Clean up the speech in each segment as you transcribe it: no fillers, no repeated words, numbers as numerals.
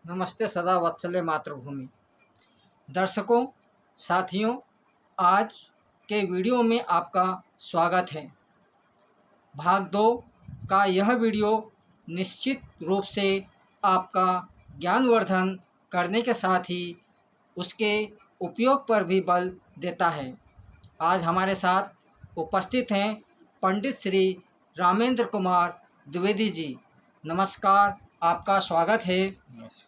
नमस्ते सदा वत्सले मातृभूमि। दर्शकों, साथियों, आज के वीडियो में आपका स्वागत है। भाग 2 का यह वीडियो निश्चित रूप से आपका ज्ञानवर्धन करने के साथ ही उसके उपयोग पर भी बल देता है। आज हमारे साथ उपस्थित हैं पंडित श्री रामेंद्र कुमार द्विवेदी जी। नमस्कार, आपका स्वागत है। नमस्कार।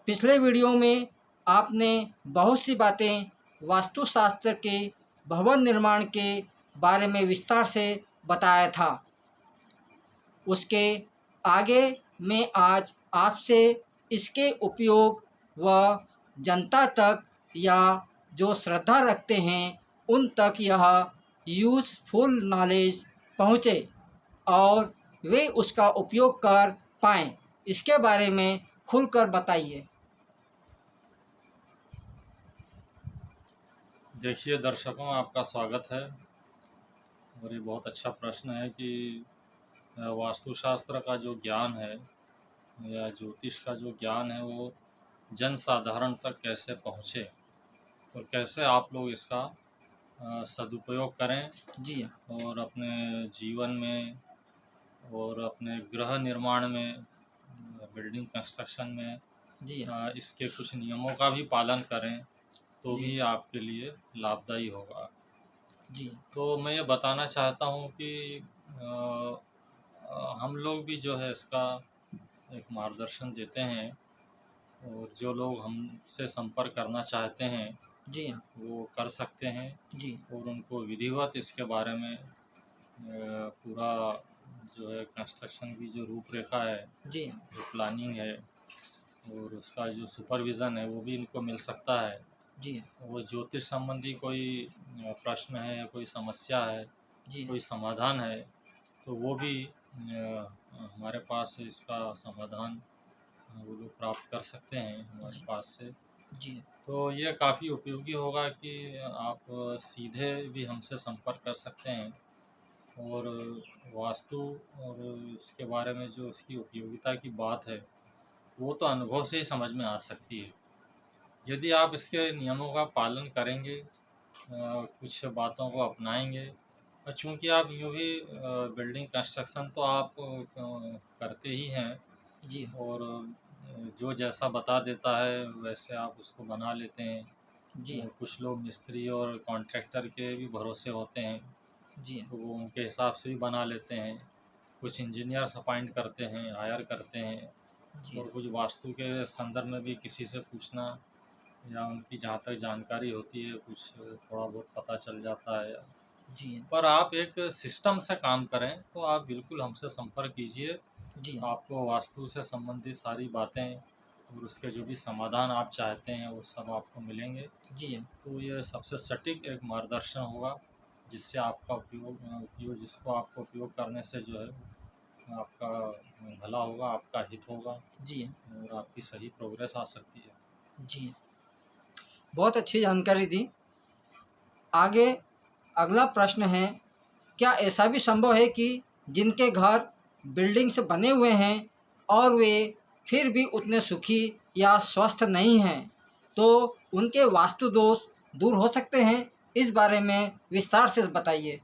पिछले वीडियो में आपने बहुत सी बातें वास्तुशास्त्र के भवन निर्माण के बारे में विस्तार से बताया था। उसके आगे मैं आज आपसे इसके उपयोग व जनता तक या जो श्रद्धा रखते हैं उन तक यह यूज़फुल नॉलेज पहुँचे और वे उसका उपयोग कर पाएँ, इसके बारे में खुलकर बताइए। देखिए दर्शकों, आपका स्वागत है। और ये बहुत अच्छा प्रश्न है कि वास्तुशास्त्र का जो ज्ञान है या ज्योतिष का जो ज्ञान है वो जन साधारण तक कैसे पहुँचे और कैसे आप लोग इसका सदुपयोग करें जी और अपने जीवन में और अपने गृह निर्माण में, बिल्डिंग कंस्ट्रक्शन में जी इसके कुछ नियमों का भी पालन करें तो जी भी आपके लिए लाभदायी होगा। जी तो मैं ये बताना चाहता हूँ कि हम लोग भी जो है इसका एक मार्गदर्शन देते हैं और जो लोग हमसे संपर्क करना चाहते हैं जी हाँ वो कर सकते हैं जी और उनको विधिवत इसके बारे में पूरा जो है कंस्ट्रक्शन की जो रूपरेखा है, जी हाँ जो प्लानिंग है और उसका जो सुपरविज़न है वो भी इनको मिल सकता है। जी हाँ वो ज्योतिष संबंधी कोई प्रश्न है या कोई समस्या है, जी कोई समाधान है तो वो भी हमारे पास इसका समाधान वो लोग प्राप्त कर सकते हैं हमारे जी पास से। जी तो ये काफ़ी उपयोगी होगा कि आप सीधे भी हमसे संपर्क कर सकते हैं और वास्तु और इसके बारे में जो इसकी उपयोगिता की बात है वो तो अनुभव से ही समझ में आ सकती है। यदि आप इसके नियमों का पालन करेंगे, कुछ बातों को अपनाएंगे और चूँकि आप यूँ भी बिल्डिंग कंस्ट्रक्शन तो आप करते ही हैं जी और जो जैसा बता देता है वैसे आप उसको बना लेते हैं। जी कुछ लोग मिस्त्री और कॉन्ट्रैक्टर के भी भरोसे होते हैं जी तो वो उनके हिसाब से भी बना लेते हैं। कुछ इंजीनियर्स अपॉइंट करते हैं, हायर करते हैं जी और कुछ वास्तु के संदर्भ में भी किसी से पूछना या उनकी जहाँ तक जानकारी होती है कुछ थोड़ा बहुत पता चल जाता है। जी पर आप एक सिस्टम से काम करें तो आप बिल्कुल हमसे संपर्क कीजिए। जी आपको वास्तु से संबंधित सारी बातें और उसके जो भी समाधान आप चाहते हैं वो सब आपको मिलेंगे। जी तो ये सबसे सटीक एक मार्गदर्शन होगा जिससे आपका जिसको आपको उपयोग करने से जो है आपका भला होगा, आपका हित होगा जी और आपकी सही प्रोग्रेस आ सकती है। जी बहुत अच्छी जानकारी दी। आगे अगला प्रश्न है, क्या ऐसा भी संभव है कि जिनके घर बिल्डिंग से बने हुए हैं और वे फिर भी उतने सुखी या स्वस्थ नहीं हैं, तो उनके वास्तु दोष दूर हो सकते हैं? इस बारे में विस्तार से बताइए।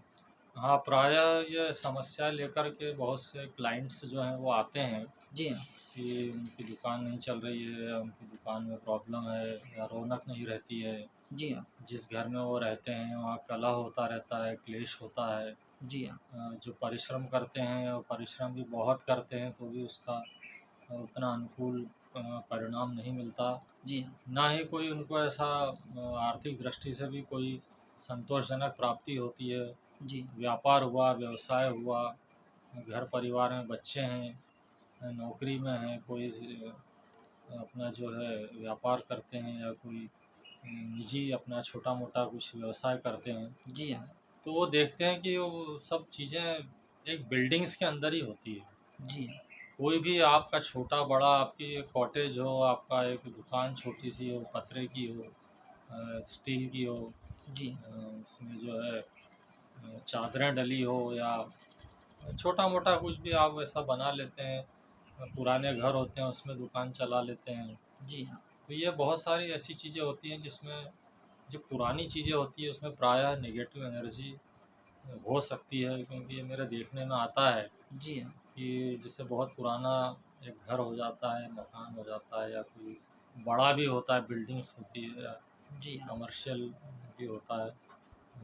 हाँ, प्रायः ये समस्या लेकर के बहुत से क्लाइंट्स जो हैं वो आते हैं जी हाँ कि उनकी दुकान नहीं चल रही है या उनकी दुकान में प्रॉब्लम है या रौनक नहीं रहती है। जी हाँ जिस घर में वो रहते हैं वहाँ कलह होता रहता है, क्लेश होता है। जी हाँ जो परिश्रम करते हैं और परिश्रम भी बहुत करते हैं तो भी उसका उतना अनुकूल परिणाम नहीं मिलता। जी हाँ ना ही कोई उनको ऐसा आर्थिक दृष्टि से भी कोई संतोषजनक प्राप्ति होती है। जी व्यापार हुआ, व्यवसाय हुआ, घर परिवार में बच्चे हैं, नौकरी में हैं, कोई अपना जो है व्यापार करते हैं या कोई निजी अपना छोटा-मोटा कुछ व्यवसाय करते हैं। जी हाँ तो वो देखते हैं कि वो सब चीज़ें एक बिल्डिंग्स के अंदर ही होती है। जी कोई भी आपका छोटा-बड़ा आपकी एक कॉटेज हो, आपका एक दुकान छोटी-सी हो, पतरे की हो, स्टील की हो, जी उसमें जो है चादरें डली हो या छोटा-मोटा कुछ भी आप वैसा बना लेते हैं। पुराने घर होते हैं उसमें दुकान चला लेते हैं। जी हाँ। तो ये बहुत सारी ऐसी चीज़ें होती हैं जिसमें जो पुरानी चीज़ें होती है उसमें प्रायः नेगेटिव एनर्जी हो सकती है, क्योंकि ये मेरे देखने में आता है जी हाँ। कि जैसे बहुत पुराना एक घर हो जाता है, मकान हो जाता है, या कोई बड़ा भी होता है, बिल्डिंग्स होती है, या जी हाँ। कमर्शियल भी होता है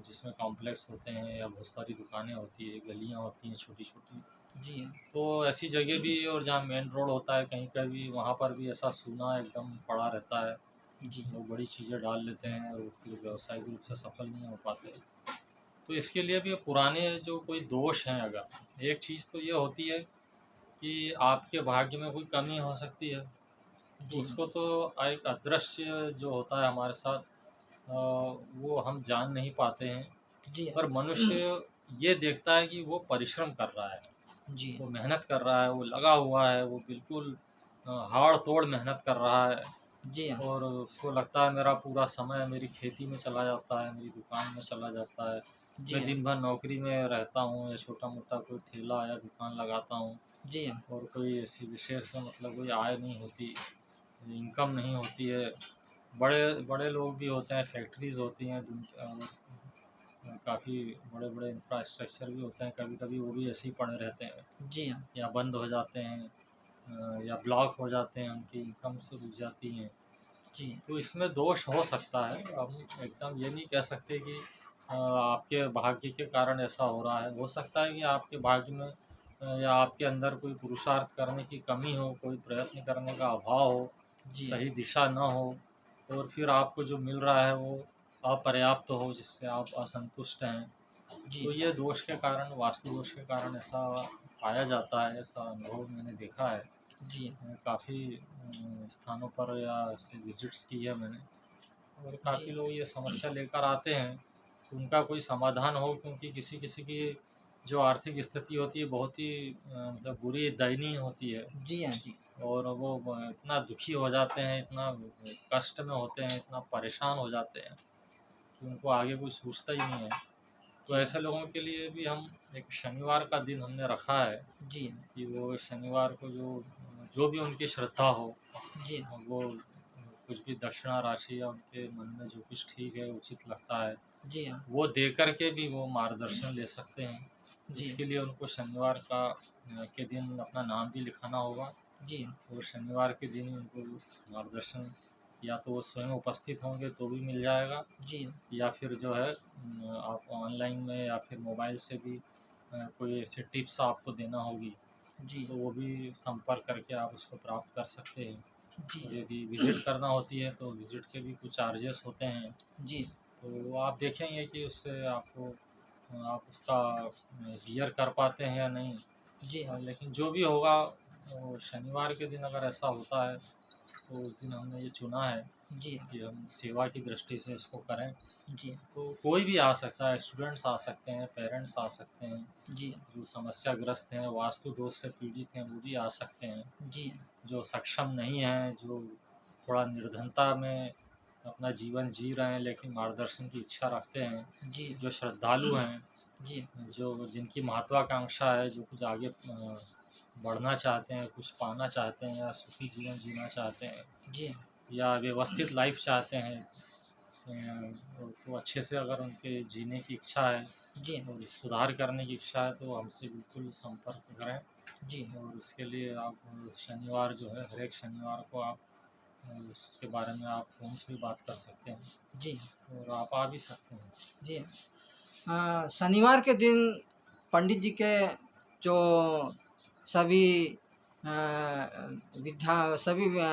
जिसमें कॉम्प्लेक्स होते हैं या बहुत सारी दुकानें होती है, गलियाँ होती हैं छोटी-छोटी। जी हाँ। तो ऐसी जगह भी, और जहाँ मेन रोड होता है कहीं का भी, वहाँ पर भी ऐसा सूना एकदम पड़ा रहता है। जी हाँ। लोग बड़ी चीज़ें डाल लेते हैं और फिर व्यावसायिक रूप से सफल नहीं हो पाते। तो इसके लिए भी पुराने जो कोई दोष हैं, अगर एक चीज़ तो ये होती है कि आपके भाग्य में कोई कमी हो सकती है, तो जी हाँ। उसको तो एक अदृश्य जो होता है हमारे साथ, वो हम जान नहीं पाते हैं। जी हाँ। पर मनुष्य ये देखता है कि वो परिश्रम कर रहा है, जी वो हाँ। मेहनत कर रहा है, वो लगा हुआ है, वो बिल्कुल हाड़-तोड़ मेहनत कर रहा है, जी हाँ। और उसको लगता है मेरा पूरा समय मेरी खेती में चला जाता है, मेरी दुकान में चला जाता है। जी मैं हाँ। दिन भर नौकरी में रहता हूँ या छोटा-मोटा कोई ठेला या दुकान लगाता हूँ, जी हाँ। और कोई ऐसी विशेष मतलब कोई आय नहीं होती, इनकम नहीं होती है। बड़े बड़े लोग भी होते हैं, फैक्ट्रीज़ होती हैं, काफ़ी बड़े-बड़े इंफ्रास्ट्रक्चर भी होते हैं, कभी-कभी वो भी ऐसे ही पड़े रहते हैं जी हाँ। या बंद हो जाते हैं, या ब्लॉक हो जाते हैं, उनकी इनकम से रुक जाती हैं। जी। तो इसमें दोष हो सकता है, हम एकदम ये नहीं कह सकते कि आपके भाग्य के कारण ऐसा हो रहा है। हो सकता है कि आपके भाग्य में या आपके अंदर कोई पुरुषार्थ करने की कमी हो, कोई प्रयत्न करने का अभाव हो, जी हाँ। सही दिशा न हो, और फिर आपको जो मिल रहा है वो अपर्याप्त हो, जिससे आप असंतुष्ट हैं। जी। तो ये दोष के कारण, वास्तु दोष के कारण ऐसा पाया जाता है, ऐसा अनुभव मैंने देखा है। जी। काफ़ी स्थानों पर या ऐसे विज़िट्स की है मैंने, और काफ़ी जी। लोग ये समस्या लेकर आते हैं, तो उनका कोई समाधान हो, क्योंकि किसी-किसी की जो आर्थिक स्थिति होती है बहुत ही मतलब बुरी, दयनीय होती है, जी हाँ। जी। और वो इतना दुखी हो जाते हैं, इतना कष्ट में होते हैं, इतना परेशान हो जाते हैं कि उनको आगे कोई सूझता ही नहीं है। तो जी हाँ। ऐसे लोगों के लिए भी हम एक शनिवार का दिन हमने रखा है जी हाँ। कि वो शनिवार को जो जो भी उनकी श्रद्धा हो, जी हाँ। वो कुछ भी दक्षिणा राशि या उनके मन में जो कुछ ठीक है, उचित लगता है, जी हाँ। वो दे कर के भी वो मार्गदर्शन ले सकते हैं। जी। इसके लिए उनको शनिवार का के दिन अपना नाम भी लिखाना होगा, जी हाँ। और शनिवार के दिन ही उनको मार्गदर्शन, या तो वो स्वयं उपस्थित होंगे तो भी मिल जाएगा, जी हाँ। आप या फिर जो है आप ऑनलाइन में या फिर मोबाइल से भी कोई ऐसी टिप्स आपको देना होगी, जी। तो वो भी संपर्क करके आप उसको प्राप्त कर सकते हैं। जी और हाँ। यदि विज़िट करना होती है तो विज़िट के भी कुछ चार्जेस होते हैं, जी। तो वो आप देखेंगे कि उससे आपको आप उसका वियर कर पाते हैं या नहीं। जी हाँ। लेकिन जो भी होगा, वो शनिवार के दिन अगर ऐसा होता है, तो उस दिन हमने ये चुना है जी हाँ। कि हम सेवा की दृष्टि से इसको करें। जी हाँ। तो कोई भी आ सकता है, स्टूडेंट्स आ सकते हैं, पेरेंट्स आ सकते हैं, जी हाँ। जो समस्याग्रस्त हैं, वास्तु दोष से पीड़ित हैं, वो भी आ सकते हैं। जी हाँ। जो सक्षम नहीं हैं, जो थोड़ा निर्धनता में अपना जीवन जी रहे हैं लेकिन मार्गदर्शन की इच्छा रखते हैं, जी। जो श्रद्धालु हैं, जी। जो जिनकी महत्वाकांक्षा है, जो कुछ आगे बढ़ना चाहते हैं, कुछ पाना चाहते हैं, या सुखी जीवन जीना चाहते हैं, जी हाँ। या व्यवस्थित लाइफ चाहते हैं, तो अच्छे से अगर उनके जीने की इच्छा है जी हाँ। और सुधार करने की इच्छा है, तो हमसे बिल्कुल संपर्क करें। जी हाँ। और इसके लिए आप शनिवार जो है, हर एक शनिवार को आप उसके बारे में आप फ़ोन से भी बात कर सकते हैं, जी। और आप आ भी सकते हैं। जी। शनिवार के दिन पंडित जी के जो सभी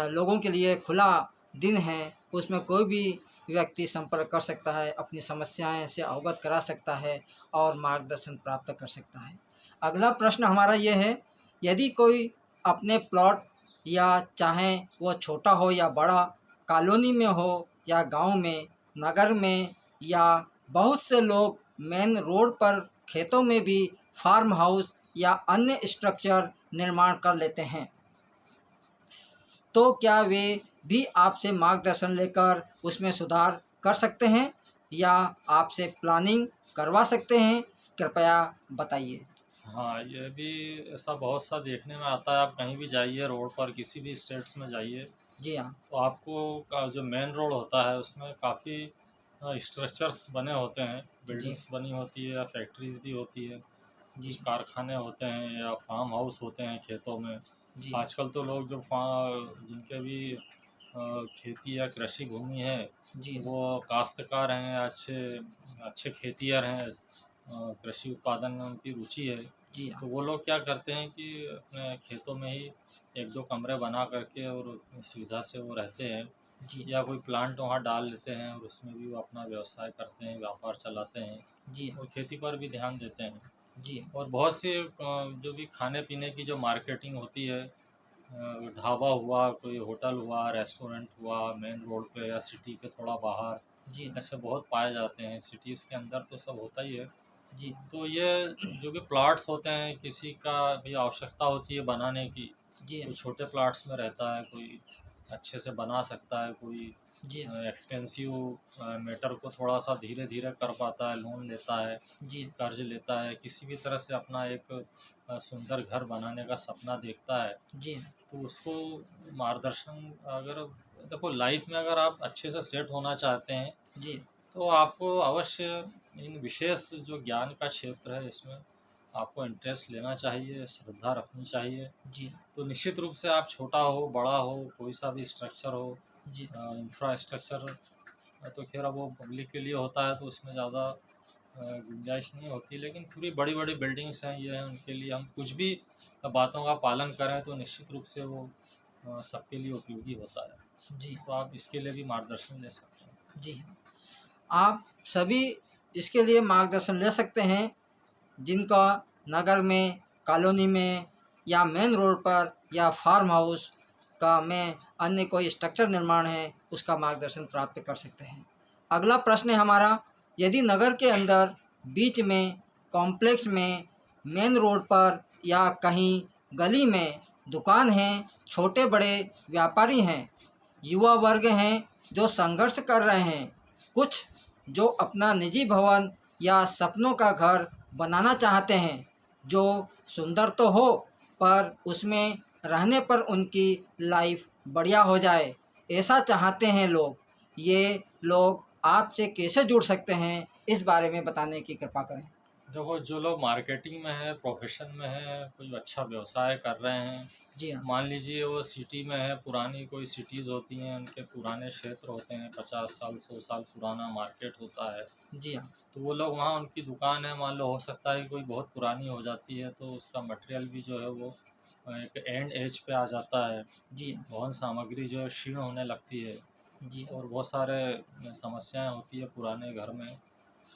लोगों के लिए खुला दिन है, उसमें कोई भी व्यक्ति संपर्क कर सकता है, अपनी समस्याएं से अवगत करा सकता है और मार्गदर्शन प्राप्त कर सकता है। अगला प्रश्न हमारा ये है, यदि कोई अपने प्लॉट या चाहे वो छोटा हो या बड़ा, कॉलोनी में हो या गांव में, नगर में, या बहुत से लोग मेन रोड पर, खेतों में भी फार्म हाउस या अन्य स्ट्रक्चर निर्माण कर लेते हैं, तो क्या वे भी आपसे मार्गदर्शन लेकर उसमें सुधार कर सकते हैं या आपसे प्लानिंग करवा सकते हैं? कृपया बताइए। हाँ, ये भी ऐसा बहुत सा देखने में आता है, आप कहीं भी जाइए रोड पर, किसी भी स्टेट्स में जाइए, जी हाँ, तो आपको का जो मेन रोड होता है उसमें काफ़ी स्ट्रक्चर्स बने होते हैं, जी, बिल्डिंग्स बनी होती है या फैक्ट्रीज़ भी होती है, कुछ जी, कारखाने होते हैं या फार्म हाउस होते हैं खेतों में। जी, आजकल तो लोग जो फा जिनके भी खेती या कृषि भूमि है, जी, वो काश्तकार हैं, अच्छे अच्छे खेतिहर हैं, कृषि उत्पादन में उनकी रुचि है। जी हाँ, तो वो लोग क्या करते हैं कि अपने खेतों में ही 1-2 कमरे बना करके और उतनी सुविधा से वो रहते हैं, जी, या कोई प्लांट वहाँ डाल लेते हैं और उसमें भी वो अपना व्यवसाय करते हैं, व्यापार चलाते हैं जी हाँ, और खेती पर भी ध्यान देते हैं। जी हाँ, और बहुत सी जो भी खाने-पीने की जो मार्केटिंग होती है, ढाबा हुआ, कोई होटल हुआ, रेस्टोरेंट हुआ, मेन रोड पे या सिटी के थोड़ा बाहर, जी हाँ, ऐसे बहुत पाए जाते हैं। सिटीज़ के अंदर तो सब होता ही है। जी, तो ये जो भी प्लॉट्स होते हैं, किसी का भी आवश्यकता होती है बनाने की, जी हाँ, कोई छोटे प्लॉट्स में रहता है, कोई अच्छे से बना सकता है, कोई जी हाँ, एक्सपेंसिव मैटर को थोड़ा-सा धीरे-धीरे कर पाता है, लोन लेता है, जी, कर्ज लेता है, किसी भी तरह से अपना एक सुंदर घर बनाने का सपना देखता है, जी हाँ, तो उसको मार्गदर्शन अगर देखो लाइफ में अगर आप अच्छे से सेट होना चाहते हैं, जी, तो आपको अवश्य इन विशेष जो ज्ञान का क्षेत्र है इसमें आपको इंटरेस्ट लेना चाहिए, श्रद्धा रखनी चाहिए। जी हाँ, तो निश्चित रूप से आप छोटा हो, बड़ा हो, कोई सा भी स्ट्रक्चर हो, जी, इंफ्रास्ट्रक्चर तो ख़ैर अब वो पब्लिक के लिए होता है तो उसमें ज़्यादा गुंजाइश नहीं होती, लेकिन फिर भी बड़ी-बड़ी बिल्डिंग्स हैं, ये हैं, उनके लिए हम कुछ भी बातों का पालन करें तो निश्चित रूप से वो सबके लिए उपयोगी होता है। जी, तो आप इसके लिए भी मार्गदर्शन ले सकते हैं। जी हाँ। आप सभी इसके लिए मार्गदर्शन ले सकते हैं जिनका नगर में, कॉलोनी में या मेन रोड पर या फार्म हाउस का में अन्य कोई स्ट्रक्चर निर्माण है, उसका मार्गदर्शन प्राप्त कर सकते हैं। अगला प्रश्न है हमारा, यदि नगर के अंदर, बीच में, कॉम्प्लेक्स में, मेन रोड पर या कहीं गली में दुकान हैं, छोटे-बड़े व्यापारी हैं, युवा वर्ग हैं जो संघर्ष कर रहे हैं, कुछ जो अपना निजी भवन या सपनों का घर बनाना चाहते हैं, जो सुंदर तो हो पर उसमें रहने पर उनकी लाइफ बढ़िया हो जाए, ऐसा चाहते हैं लोग। ये लोग आपसे कैसे जुड़ सकते हैं, इस बारे में बताने की कृपा करें। देखो, जो लोग मार्केटिंग में है, प्रोफेशन में है, कोई अच्छा व्यवसाय कर रहे हैं, जी हाँ, मान लीजिए वो सिटी में है, पुरानी कोई सिटीज़ होती हैं, उनके पुराने क्षेत्र होते हैं, 50 साल, 100 साल पुराना मार्केट होता है, जी हाँ, तो वो लोग वहाँ उनकी दुकान है, मान लो हो सकता है कि कोई बहुत पुरानी हो जाती है, तो उसका मटेरियल भी जो है वो एक एंड एज पे आ जाता है, जी हाँ, भवन सामग्री जो है क्षीण होने लगती है जी हाँ, और बहुत सारे समस्याएँ होती है पुराने घर में।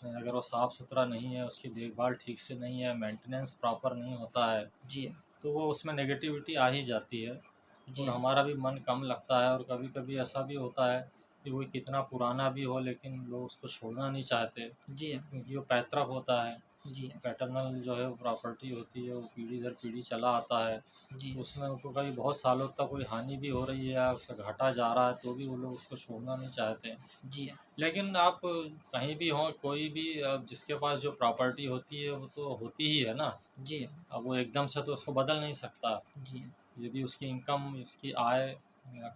अगर वो साफ़-सुथरा नहीं है, उसकी देखभाल ठीक से नहीं है, मेंटेनेंस प्रॉपर नहीं होता है, जी हाँ, तो वो उसमें नेगेटिविटी आ ही जाती है जी और हाँ, हमारा भी मन कम लगता है और कभी-कभी ऐसा भी होता है कि वो कितना पुराना भी हो लेकिन लोग उसको छोड़ना नहीं चाहते जी हाँ, क्योंकि वो पैतृक होता है, जी हाँ, पैटर्नल जो है वो प्रॉपर्टी होती है, वो पीढ़ी दर पीढ़ी चला आता है। जी तो हाँ, उसमें उनको कभी बहुत सालों तक कोई हानि भी हो रही है या उसका घाटा जा रहा है तो भी वो लोग उसको छोड़ना नहीं चाहते हैं। जी हाँ, लेकिन आप कहीं भी हों, कोई भी जिसके पास जो प्रॉपर्टी होती है, वो तो होती ही है ना। जी हाँ, अब वो एकदम से तो उसको बदल नहीं सकता। जी हाँ, यदि उसकी इनकम, उसकी आय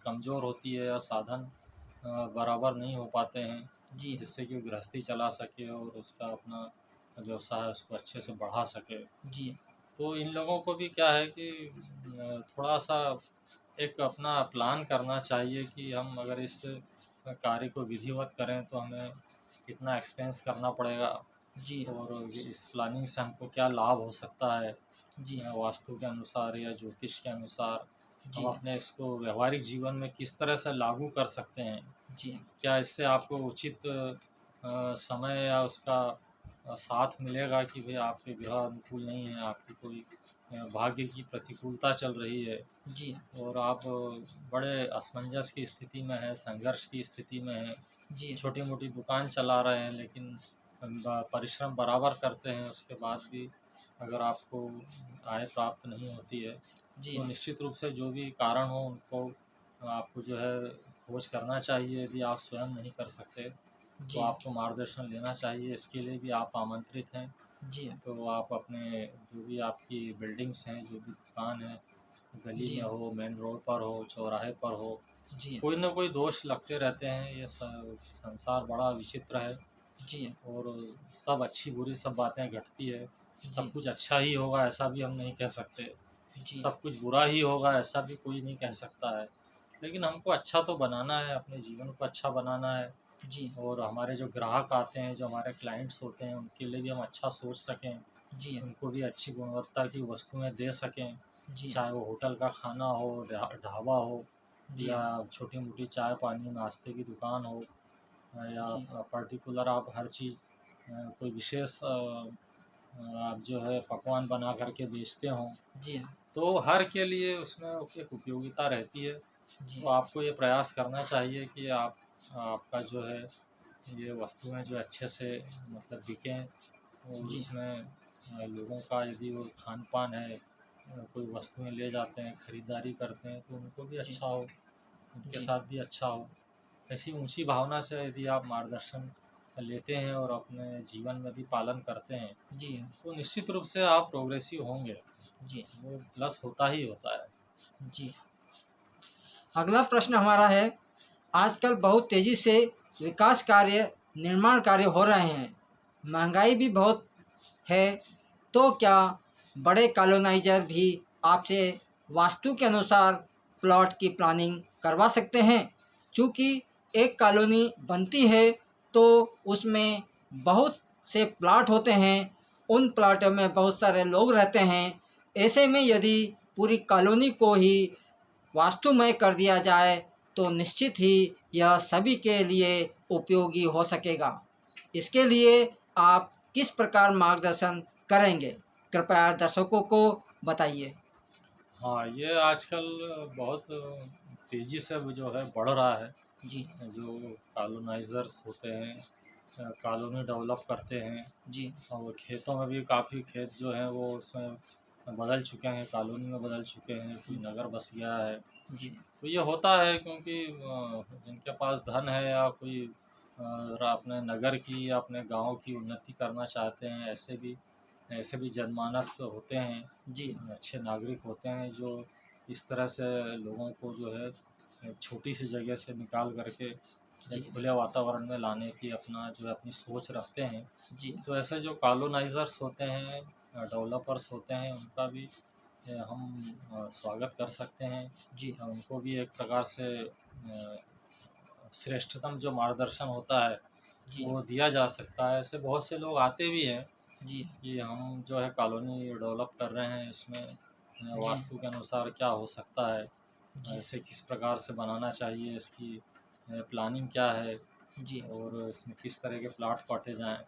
कमज़ोर होती है या साधन बराबर नहीं हो पाते हैं, जी हाँ, जिससे कि वो गृहस्थी चला सके और उसका अपना व्यवसाय उसको अच्छे से बढ़ा सके। जी हाँ, तो इन लोगों को भी क्या है कि थोड़ा-सा एक अपना प्लान करना चाहिए कि हम अगर इस कार्य को विधिवत करें तो हमें कितना एक्सपेंस करना पड़ेगा जी हाँ, और इस प्लानिंग से हमको क्या लाभ हो सकता है, जी हाँ, वास्तु के अनुसार या ज्योतिष के अनुसार हम जी हाँ, अपने इसको व्यावहारिक जीवन में किस तरह से लागू कर सकते हैं। जी हाँ, क्या इससे आपको उचित समय या उसका साथ मिलेगा कि भई आपके ग्रह अनुकूल नहीं है, आपकी कोई भाग्य की प्रतिकूलता चल रही है जी हाँ, और आप बड़े असमंजस की स्थिति में हैं, संघर्ष की स्थिति में हैं, जी हाँ, छोटी-मोटी दुकान चला रहे हैं लेकिन परिश्रम बराबर करते हैं, उसके बाद भी अगर आपको आय प्राप्त नहीं होती है, जी तो हाँ, निश्चित रूप से जो भी कारण हो उनको आपको जो है खोज करना चाहिए। यदि आप स्वयं नहीं कर सकते, तो जी हाँ, आपको मार्गदर्शन लेना चाहिए, इसके लिए भी आप आमंत्रित हैं। जी, तो आप अपने जो भी आपकी बिल्डिंग्स हैं, जो भी दुकान है, गली जी, में हो, मेन रोड पर हो, चौराहे पर हो, जी, कोई ना कोई दोष लगते रहते हैं। ये संसार बड़ा विचित्र है जी, और सब अच्छी-बुरी सब बातें घटती है। सब जी, कुछ अच्छा ही होगा ऐसा भी हम नहीं कह सकते, जी, सब कुछ बुरा ही होगा ऐसा भी कोई नहीं कह सकता है। लेकिन हमको अच्छा तो बनाना है, अपने जीवन को अच्छा बनाना है जी, और हमारे जो ग्राहक आते हैं, जो हमारे क्लाइंट्स होते हैं, उनके लिए भी हम अच्छा सोच सकें, जी, उनको भी अच्छी गुणवत्ता की वस्तुएँ दे सकें। जी, चाहे वो होटल का खाना हो, ढाबा हो जी, या छोटी-मोटी चाय-पानी, नाश्ते की दुकान हो या जी, पर्टिकुलर आप हर चीज़ कोई विशेष आप जो है पकवान बना कर के बेचते हों, जी, तो हर के लिए उसमें एक उपयोगिता रहती है। जी, तो आपको ये प्रयास करना चाहिए कि आप आपका जो है ये वस्तुएँ जो अच्छे से मतलब बिकें और जी, उसमें लोगों का यदि वो खान-पान है, कोई वस्तुएँ ले जाते हैं, खरीदारी करते हैं, तो उनको भी जी, अच्छा हो, उनके जी, साथ भी अच्छा हो। ऐसी ऊँची भावना से यदि आप मार्गदर्शन लेते हैं और अपने जीवन में भी पालन करते हैं, जी, तो निश्चित रूप से आप प्रोग्रेसिव होंगे। जी, वो प्लस होता ही होता है। जी। अगला प्रश्न हमारा है, आजकल बहुत तेज़ी से विकास कार्य, निर्माण कार्य हो रहे हैं। महंगाई भी बहुत है, तो क्या बड़े कॉलोनाइज़र भी आपसे वास्तु के अनुसार प्लॉट की प्लानिंग करवा सकते हैं? चूँकि एक कॉलोनी बनती है, तो उसमें बहुत से प्लॉट होते हैं, उन प्लॉटों में बहुत सारे लोग रहते हैं। ऐसे में यदि पूरी कॉलोनी को ही वास्तुमय कर दिया जाए, तो निश्चित ही यह सभी के लिए उपयोगी हो सकेगा। इसके लिए आप किस प्रकार मार्गदर्शन करेंगे? कृपया दर्शकों को बताइए। हाँ, ये आजकल बहुत तेज़ी से वो जो है बढ़ रहा है। जी, जो कॉलोनाइज़र्स होते हैं कॉलोनी डेवलप करते हैं जी, और खेतों में भी काफ़ी खेत जो हैं वो उसमें बदल चुके हैं, कॉलोनी में बदल चुके हैं, कोई नगर बस गया है। जी, तो ये होता है क्योंकि जिनके पास धन है या कोई अपने नगर की या अपने गांव की उन्नति करना चाहते हैं, ऐसे भी जनमानस होते हैं, जी, अच्छे नागरिक होते हैं जो इस तरह से लोगों को जो है एक छोटी सी जगह से निकाल करके जी, एक खुले वातावरण में लाने की अपना जो है अपनी सोच रखते हैं। जी, तो ऐसे जो कॉलोनाइज़र्स होते हैं, डेवलपर्स होते हैं, उनका भी हम स्वागत कर सकते हैं। जी, उनको भी एक प्रकार से श्रेष्ठतम जो मार्गदर्शन होता है, जी, वो दिया जा सकता है। ऐसे बहुत से लोग आते भी हैं जी, कि हम जो है कॉलोनी डेवलप कर रहे हैं, इसमें जी, वास्तु के अनुसार क्या हो सकता है, जी, इसे किस प्रकार से बनाना चाहिए, इसकी प्लानिंग क्या है जी, और इसमें किस तरह के प्लॉट काटे जाएँ।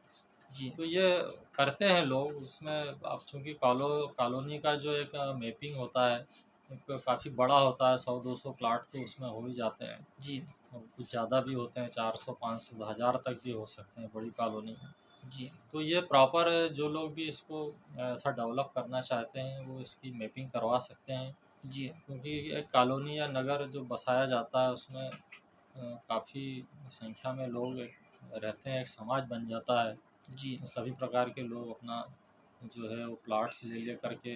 जी, तो ये करते हैं लोग उसमें। अब चूँकि कॉलोनी का जो एक मैपिंग होता है, एक काफ़ी बड़ा होता है, 100-200 प्लॉट तो उसमें हो ही जाते हैं जी, और कुछ ज़्यादा भी होते हैं, 400, 500, 1000 तक भी हो सकते हैं बड़ी कॉलोनी में। जी, तो ये प्रॉपर जो लोग भी इसको ऐसा डेवलप करना चाहते हैं, वो इसकी मैपिंग करवा सकते हैं जी, क्योंकि एक कॉलोनी या नगर जो बसाया जाता है उसमें काफ़ी संख्या में लोग रहते हैं, एक समाज बन जाता है। जी, सभी प्रकार के लोग अपना जो है वो प्लॉट्स ले करके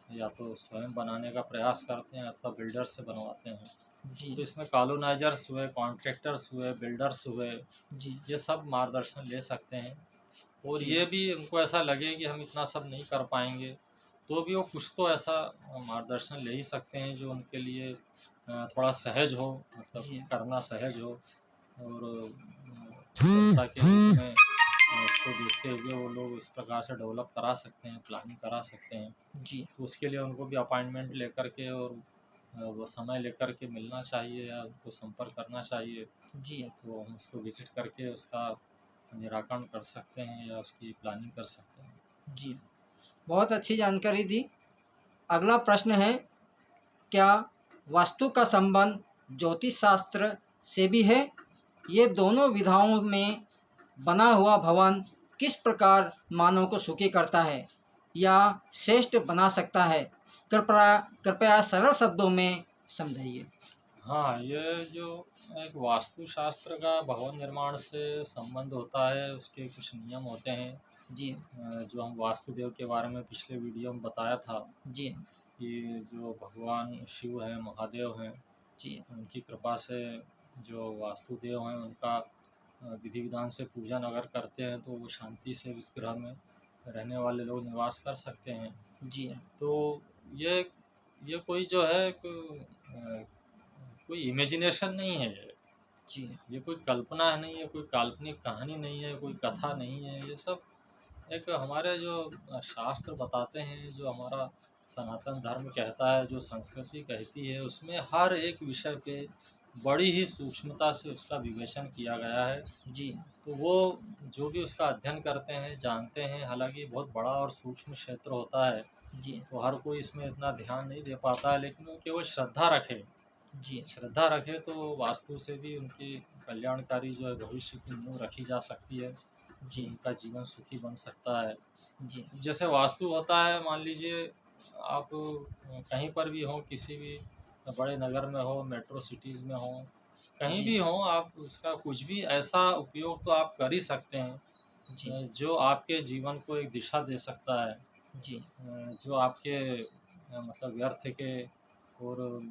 या तो स्वयं बनाने का प्रयास करते हैं अथवा बिल्डर से बनवाते हैं। जी, तो इसमें कॉलोनाइजर्स हुए, कॉन्ट्रैक्टर्स हुए, बिल्डर्स हुए, जी, ये सब मार्गदर्शन ले सकते हैं और जी, ये भी उनको ऐसा लगे कि हम इतना सब नहीं कर पाएंगे, तो भी वो कुछ तो ऐसा मार्गदर्शन ले ही सकते हैं जो उनके लिए थोड़ा सहज हो, मतलब जी, करना सहज हो और जनता के हित में उसको देखते हुए वो लोग इस प्रकार से डेवलप करा सकते हैं, प्लानिंग करा सकते हैं। जी, तो उसके लिए उनको भी अपॉइंटमेंट लेकर के और वो समय लेकर के मिलना चाहिए या उनको संपर्क करना चाहिए। जी, तो हम उसको विज़िट करके उसका निराकरण कर सकते हैं या उसकी प्लानिंग कर सकते हैं। जी। बहुत अच्छी जानकारी दी। अगला प्रश्न है, क्या वास्तु का संबंध ज्योतिष शास्त्र से भी है? ये दोनों विधाओं में बना हुआ भवन किस प्रकार मानव को सुखी करता है या श्रेष्ठ बना सकता है? कृपया कृपया सरल शब्दों में समझाइए। हाँ, ये जो एक वास्तुशास्त्र का भवन निर्माण से संबंध होता है, उसके कुछ नियम होते हैं। जी, जो हम वास्तुदेव के बारे में पिछले वीडियो में बताया था जी, कि जो भगवान शिव हैं, महादेव हैं, जी, उनकी कृपा से जो वास्तुदेव हैं उनका विधि विधान से पूजन अगर करते हैं तो वो शांति से इस ग्रह में रहने वाले लोग निवास कर सकते हैं। जी, तो ये ये कोई जो है कोई इमेजिनेशन नहीं है जी, ये कोई कल्पना नहीं है, कोई काल्पनिक कहानी नहीं है, कोई कथा नहीं है। ये सब एक हमारे जो शास्त्र बताते हैं, जो हमारा सनातन धर्म कहता है, जो संस्कृति कहती है, उसमें हर एक विषय पे बड़ी ही सूक्ष्मता से उसका विवेचन किया गया है। जी, तो वो जो भी उसका अध्ययन करते हैं, जानते हैं, हालाँकि बहुत बड़ा और सूक्ष्म क्षेत्र होता है, जी, तो हर कोई इसमें इतना ध्यान नहीं दे पाता है, लेकिन वो केवल जी, श्रद्धा रखे तो वास्तु से भी उनकी कल्याणकारी जो है भविष्य की नींव रखी जा सकती है, जी, उनका जीवन सुखी बन सकता है। जी, जैसे वास्तु होता है, मान लीजिए आप कहीं पर भी हों, किसी भी बड़े नगर में हो, मेट्रो सिटीज़ में हो, कहीं जी, भी हों, आप उसका कुछ भी ऐसा उपयोग तो आप कर ही सकते हैं जी, जो आपके जीवन को एक दिशा दे सकता है। जी, जो आपके मतलब व्यर्थ के और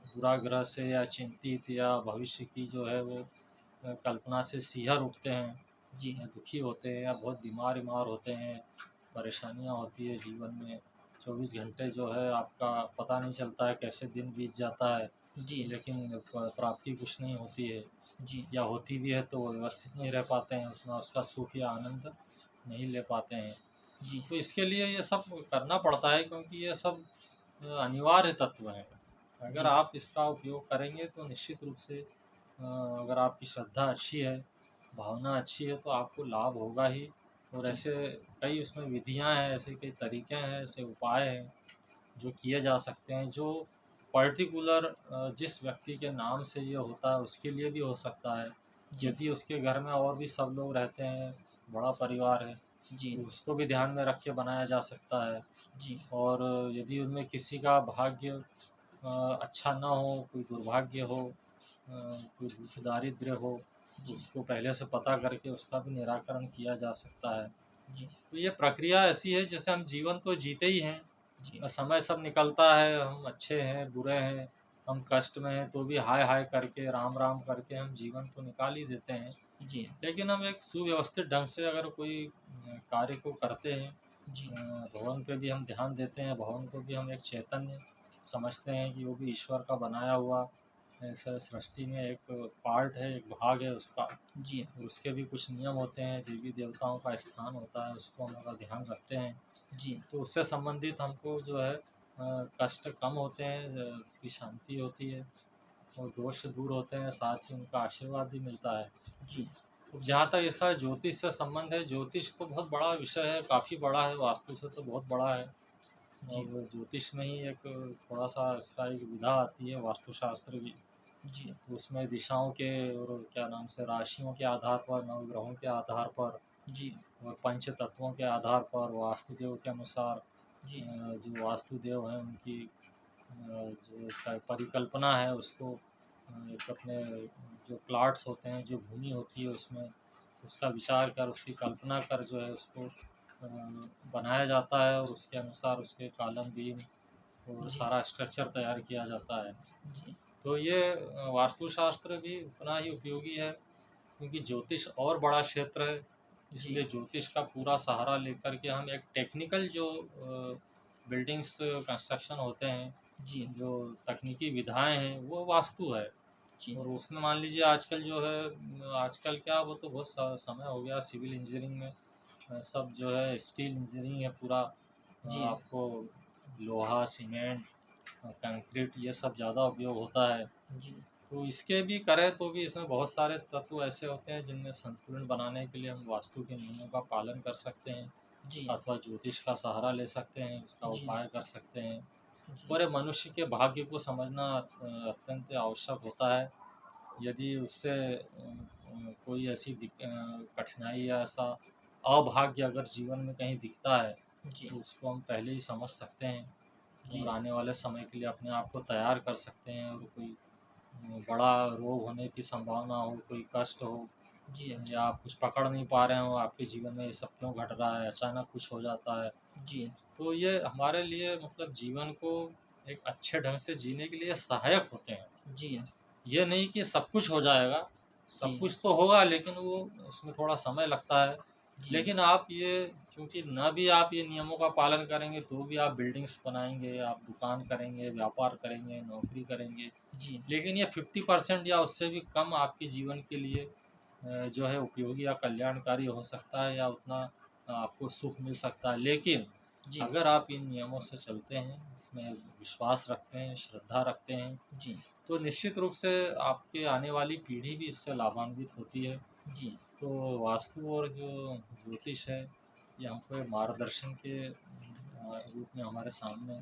दुराग्रह से या चिंतित या भविष्य की जो है वो कल्पना से शिहर उठते हैं, जी, दुखी होते हैं या बहुत बीमार होते हैं, परेशानियाँ होती है जीवन में। 24 घंटे जो है आपका पता नहीं चलता है कैसे दिन बीत जाता है, जी, लेकिन प्राप्ति कुछ नहीं होती है, जी, या होती भी है तो वो व्यवस्थित नहीं रह पाते हैं, उतना उसका सुख या आनंद नहीं ले पाते हैं। जी, तो इसके लिए ये सब करना पड़ता है, क्योंकि ये सब अनिवार्य तत्व हैं। अगर जी, आप इसका उपयोग करेंगे तो निश्चित रूप से अगर आपकी श्रद्धा अच्छी है, भावना अच्छी है, तो आपको लाभ होगा ही। और जी, ऐसे कई उसमें विधियाँ हैं, ऐसे कई तरीके हैं, ऐसे उपाय हैं जो किए जा सकते हैं, जो पर्टिकुलर जिस व्यक्ति के नाम से ये होता है उसके लिए भी हो सकता है। जी, यदि उसके घर में और भी सब लोग रहते हैं, बड़ा परिवार है, जी, तो उसको भी ध्यान में रख के बनाया जा सकता है। जी, और यदि उनमें किसी का भाग्य अच्छा ना हो, कोई दुर्भाग्य हो, कोई दुःख दारिद्र्य हो, तो जी, उसको पहले से पता करके उसका भी निराकरण किया जा सकता है। जी, तो ये प्रक्रिया ऐसी है जैसे हम जीवन तो जीते ही हैं, जी, समय सब निकलता है, हम अच्छे हैं, बुरे हैं, हम कष्ट में हैं, तो भी हाय-हाय करके, राम-राम करके हम जीवन तो निकाल ही देते हैं। जी, लेकिन हम एक सुव्यवस्थित ढंग से अगर कोई कार्य को करते हैं, जी, भगवान पे भी हम ध्यान देते हैं, भगवान को भी हम एक चैतन्य समझते हैं कि वो भी ईश्वर का बनाया हुआ ऐसा सृष्टि में एक पार्ट है, एक भाग है उसका। जी, उसके भी कुछ नियम होते हैं, देवी देवताओं का स्थान होता है, उसको हम अगर ध्यान रखते हैं जी, तो उससे संबंधित हमको जो है कष्ट कम होते हैं, उसकी शांति होती है और दोष दूर होते हैं, साथ ही उनका आशीर्वाद भी मिलता है। जी, अब जहाँ तक इसका ज्योतिष से संबंध है, ज्योतिष तो बहुत बड़ा विषय है, काफ़ी बड़ा है, वास्तु से तो बहुत बड़ा है। जी, और ज्योतिष में ही एक थोड़ा-सा इसका एक विधा आती है वास्तुशास्त्र की, जी, उसमें दिशाओं के और क्या नाम से राशियों के आधार पर, नवग्रहों के आधार पर जी, और पंच तत्वों के आधार पर वास्तुदेव के अनुसार जी, जो वास्तुदेव हैं उनकी जो परिकल्पना है उसको एक अपने जो प्लॉट्स होते हैं, जो भूमि होती है उसमें उसका विचार कर, उसकी कल्पना कर जो है उसको बनाया जाता है और उसके अनुसार उसके कॉलम बीम और जी, सारा स्ट्रक्चर तैयार किया जाता है। जी, तो ये वास्तुशास्त्र भी उतना ही उपयोगी है, क्योंकि ज्योतिष और बड़ा क्षेत्र है, जी, इसलिए ज्योतिष का पूरा सहारा लेकर के हम एक टेक्निकल जो बिल्डिंग्स कंस्ट्रक्शन होते हैं, जी, जो तकनीकी विधाएँ हैं, वो वास्तु है। जी, और उसमें मान लीजिए आजकल जो है आजकल क्या, वो तो बहुत समय हो गया सिविल इंजीनियरिंग में सब जो है स्टील इंजीनियरिंग है पूरा, जी, आपको लोहा, सीमेंट, कंक्रीट ये सब ज़्यादा उपयोग होता है। जी, तो इसके भी करें तो भी इसमें बहुत सारे तत्व ऐसे होते हैं जिनमें संतुलन बनाने के लिए हम वास्तु के नियमों का पालन कर सकते हैं, जी, अथवा ज्योतिष का सहारा ले सकते हैं, उसका जी, उपाय कर सकते हैं। जी, और ये मनुष्य के भाग्य को समझना अत्यंत आवश्यक होता है। यदि उससे कोई ऐसी कठिनाई या ऐसा अभाग्य अगर जीवन में कहीं दिखता है, जी, तो उसको हम पहले ही समझ सकते हैं और जी, आने वाले समय के लिए अपने आप को तैयार कर सकते हैं। और कोई बड़ा रोग होने की संभावना हो, कोई कष्ट हो, जी हाँ। या आप कुछ पकड़ नहीं पा रहे हो, आपके जीवन में ये सब क्यों घट रहा है, अचानक कुछ हो जाता है। जी, तो ये हमारे लिए मतलब जीवन को एक अच्छे ढंग से जीने के लिए सहायक होते हैं। जी हाँ। ये नहीं कि सब कुछ हो जाएगा, सब जी, कुछ तो होगा लेकिन वो उसमें थोड़ा समय लगता है। जी, लेकिन आप ये क्योंकि ना भी आप ये नियमों का पालन करेंगे तो भी आप बिल्डिंग्स बनाएँगे, आप दुकान करेंगे, व्यापार करेंगे, नौकरी करेंगे। जी, लेकिन ये 50% या उससे भी कम आपके जीवन के लिए जो है उपयोगी या कल्याणकारी हो सकता है या उतना आपको सुख मिल सकता है। लेकिन जी, अगर आप इन नियमों से चलते हैं, इसमें विश्वास रखते हैं, श्रद्धा रखते हैं, जी, तो निश्चित रूप से आपके आने वाली पीढ़ी भी इससे लाभान्वित होती है। जी, तो वास्तु और जो ज्योतिष है, ये हमको एक मार्गदर्शन के रूप में हमारे सामने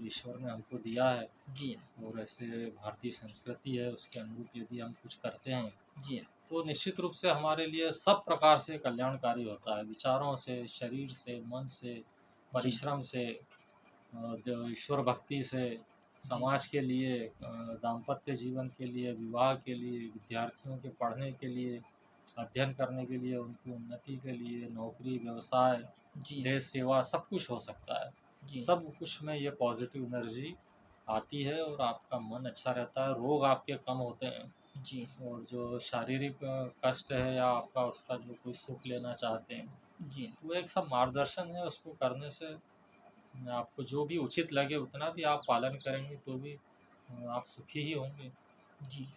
ईश्वर ने हमको दिया है। जी, और ऐसे भारतीय संस्कृति है, उसके अनुरूप यदि हम कुछ करते हैं, जी, तो निश्चित रूप से हमारे लिए सब प्रकार से कल्याणकारी होता है। विचारों से, शरीर से, मन से, जी, परिश्रम से, ईश्वर भक्ति से, जी, समाज के लिए, दाम्पत्य जीवन के लिए, विवाह के लिए, विद्यार्थियों के पढ़ने के लिए, अध्ययन करने के लिए, उनकी उन्नति के लिए, नौकरी, व्यवसाय, जी, देश सेवा, सब कुछ हो सकता है। जी, सब कुछ में ये पॉजिटिव एनर्जी आती है और आपका मन अच्छा रहता है, रोग आपके कम होते हैं। जी, और जो शारीरिक कष्ट है या आपका उसका जो कोई सुख लेना चाहते हैं, जी, वो एक सब मार्गदर्शन है, उसको करने से आपको जो भी उचित लगे उतना भी आप पालन करेंगे तो भी आप सुखी ही होंगे। जी।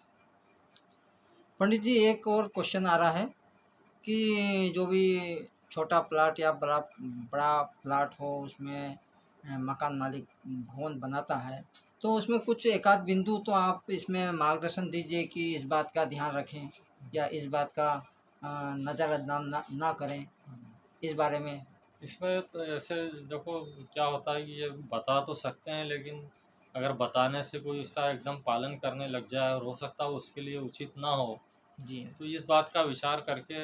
पंडित जी, एक और क्वेश्चन आ रहा है कि जो भी छोटा प्लॉट या बड़ा बड़ा प्लॉट हो उसमें मकान मालिक भवन बनाता है, तो उसमें कुछ एकाध बिंदु तो आप इसमें मार्गदर्शन दीजिए कि इस बात का ध्यान रखें या इस बात का नज़रअंदाज ना करें, इस बारे में। इसमें तो ऐसे देखो क्या होता है कि ये बता तो सकते हैं लेकिन अगर बताने से कोई उसका एकदम पालन करने लग जाए और हो सकता है उसके लिए उचित ना हो, जी, तो इस बात का विचार करके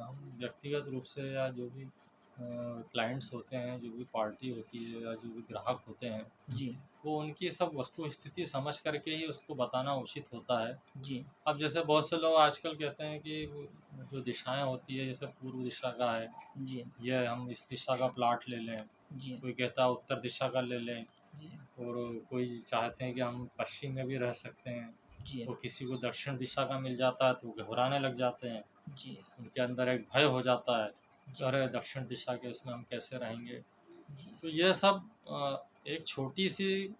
हम व्यक्तिगत रूप से या जो भी क्लाइंट्स होते हैं, जो भी पार्टी होती है या जो भी ग्राहक होते हैं, जी, वो उनकी सब वस्तु स्थिति समझ करके ही उसको बताना उचित होता है। जी, अब जैसे बहुत से लोग आजकल कहते हैं कि जो दिशाएँ होती है जैसे पूर्व दिशा का है, जी, ये हम इस दिशा का प्लॉट ले लें, जी, कोई कहता है उत्तर दिशा का ले लें जी, और कोई चाहते हैं कि हम पश्चिम में भी रह सकते हैं, जी, तो किसी को दक्षिण दिशा का मिल जाता है तो वो घबराने लग जाते हैं। जी, उनके अंदर एक भय हो जाता है, कि जी, अरे दक्षिण दिशा के उसमें हम कैसे रहेंगे? जी, तो ये सब एक छोटी-सी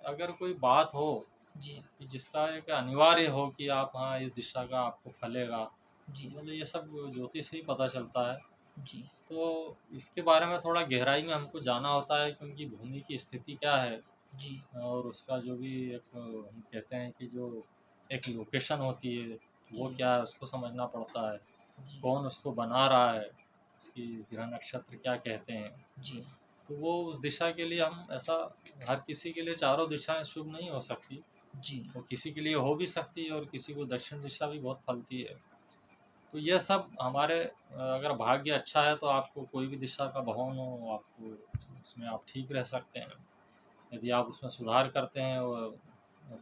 अगर कोई बात हो जी, कि जिसका एक अनिवार्य हो कि आप हाँ, इस दिशा का आपको फलेगा, जी, तो मतलब ये सब ज्योतिष से ही पता चलता है। जी, तो इसके बारे में थोड़ा गहराई में हमको जाना होता है कि उनकी भूमि की स्थिति क्या है जी, और उसका जो भी एक हम कहते हैं कि जो एक लोकेशन होती है, वो जी, क्या है उसको समझना पड़ता है। जी, कौन उसको बना रहा है, उसकी ग्रह नक्षत्र क्या कहते हैं। जी, तो वो उस दिशा के लिए हम ऐसा हर किसी के लिए चारों दिशाएँ शुभ नहीं हो सकती। जी, वो किसी के लिए हो भी सकती है और किसी को दक्षिण दिशा भी बहुत फलती है। तो ये सब हमारे अगर भाग्य अच्छा है तो आपको कोई भी दिशा का भवन हो, आपको उसमें आप ठीक रह सकते हैं। यदि आप उसमें सुधार करते हैं और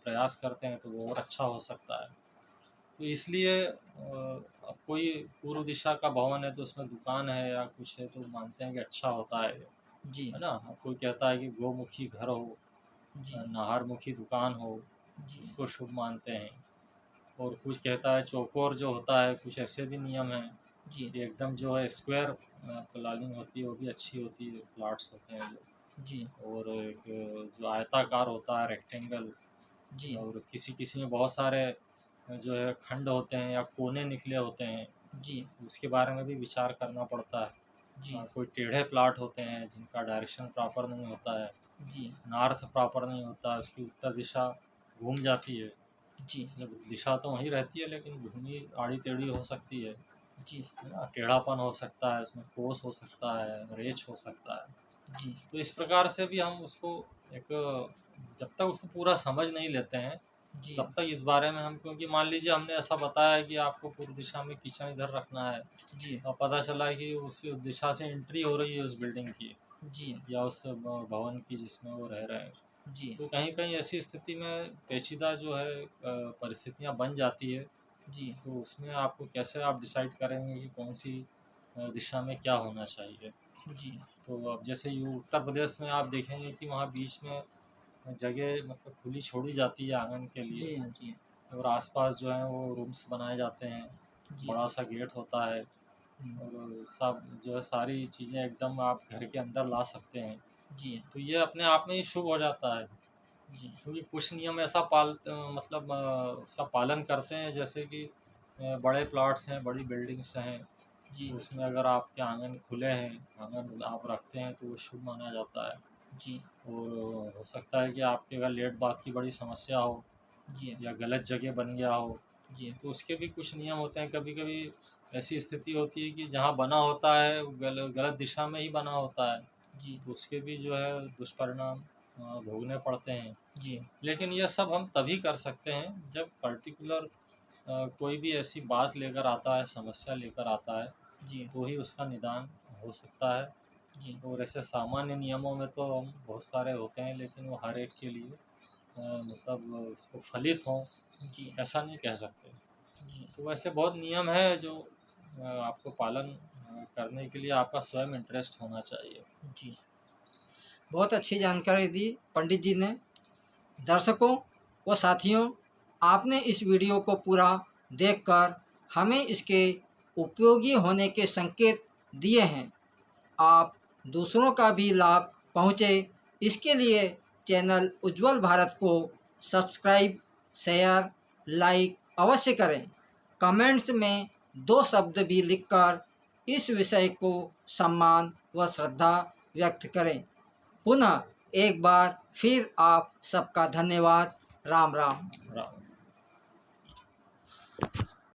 प्रयास करते हैं तो वो और अच्छा हो सकता है। तो इसलिए अब कोई पूर्व दिशा का भवन है तो उसमें दुकान है या कुछ है तो मानते हैं कि अच्छा होता जी, है ना? अब कोई कहता है कि गोमुखी घर हो, जी, नाहरमुखी दुकान हो, जी, इसको शुभ मानते हैं। और कुछ कहता है चौकोर जो होता है, कुछ ऐसे भी नियम हैं जी, कि एकदम जो है स्क्वायर प्लानिंग होती है वो भी अच्छी होती है, प्लॉट्स होते हैं जी, जो। और एक जो आयताकार होता है रेक्टेंगल जी, और किसी-किसी में बहुत सारे जो है खंड होते हैं या कोने निकले होते हैं, जी, उसके बारे में भी विचार करना पड़ता है। जी, कोई टेढ़े प्लॉट होते हैं जिनका डायरेक्शन प्रॉपर नहीं होता है, जी, नॉर्थ प्रॉपर नहीं होता है, उसकी उत्तर दिशा घूम जाती है। जी, मतलब दिशा तो वहीं रहती है लेकिन भूमि आड़ी-टेढ़ी हो सकती जी, है ना? टेढ़ापन हो सकता है, उसमें कोस हो सकता है, रेच हो सकता है। जी, तो इस प्रकार से भी हम उसको एक जब तक उसको पूरा समझ नहीं लेते हैं, जी, तब तक इस बारे में हम क्योंकि मान लीजिए हमने ऐसा बताया कि आपको पूर्व दिशा में किचन इधर रखना है जी, और पता चला कि उस दिशा से एंट्री हो रही है उस बिल्डिंग की जी, या उस भवन की जिसमें वो रह रहे हैं। जी, तो कहीं-कहीं ऐसी स्थिति में पेचीदा जो है परिस्थितियाँ बन जाती है जी, तो उसमें आपको कैसे आप डिसाइड करेंगे कि कौन सी दिशा में क्या होना चाहिए। जी, तो अब जैसे यू उत्तर प्रदेश में आप देखेंगे कि वहाँ बीच में जगह मतलब खुली छोड़ी जाती है आंगन के लिए, जी हाँ, जी, और आसपास जो है वो रूम्स बनाए जाते हैं, जी, बड़ा सा गेट होता है, हुँ, और सब जो है सारी चीज़ें एकदम आप घर के अंदर ला सकते हैं। जी, तो ये अपने आप में ही शुभ हो जाता है, जी, क्योंकि कुछ नियम ऐसा मतलब उसका पालन करते हैं, जैसे कि बड़े प्लॉट्स हैं, बड़ी बिल्डिंग्स हैं, जी, तो उसमें अगर आपके आंगन खुले हैं, आंगन आप रखते हैं, तो वो शुभ माना जाता है। जी, और हो सकता है कि आपके अगर लेट बाथ की बड़ी समस्या हो जी, या गलत जगह बन गया हो, जी, तो उसके भी कुछ नियम होते हैं। कभी कभी ऐसी स्थिति होती है कि जहाँ बना होता है वो गलत दिशा में ही बना होता है, जी, तो उसके भी जो है दुष्परिणाम भोगने पड़ते हैं। जी, लेकिन यह सब हम तभी कर सकते हैं जब पर्टिकुलर कोई भी ऐसी बात लेकर आता है, समस्या लेकर आता है, जी, तो ही उसका निदान हो सकता है। जी, और ऐसे सामान्य नियमों में तो हम बहुत सारे होते हैं, लेकिन वो हर एक के लिए मतलब उसको फलित हों, जी, ऐसा नहीं कह सकते। जी, तो वैसे बहुत नियम है जो आपको पालन करने के लिए आपका स्वयं इंटरेस्ट होना चाहिए। जी। बहुत अच्छी जानकारी दी पंडित जी ने। दर्शकों व साथियों, आपने इस वीडियो को पूरा देखकर हमें इसके उपयोगी होने के संकेत दिए हैं। आप दूसरों का भी लाभ पहुँचे, इसके लिए चैनल उज्ज्वल भारत को सब्सक्राइब, शेयर, लाइक अवश्य करें। कमेंट्स में 2 शब्द भी लिखकर इस विषय को सम्मान व श्रद्धा व्यक्त करें। पुनः एक बार फिर आप सबका धन्यवाद। राम राम। राम।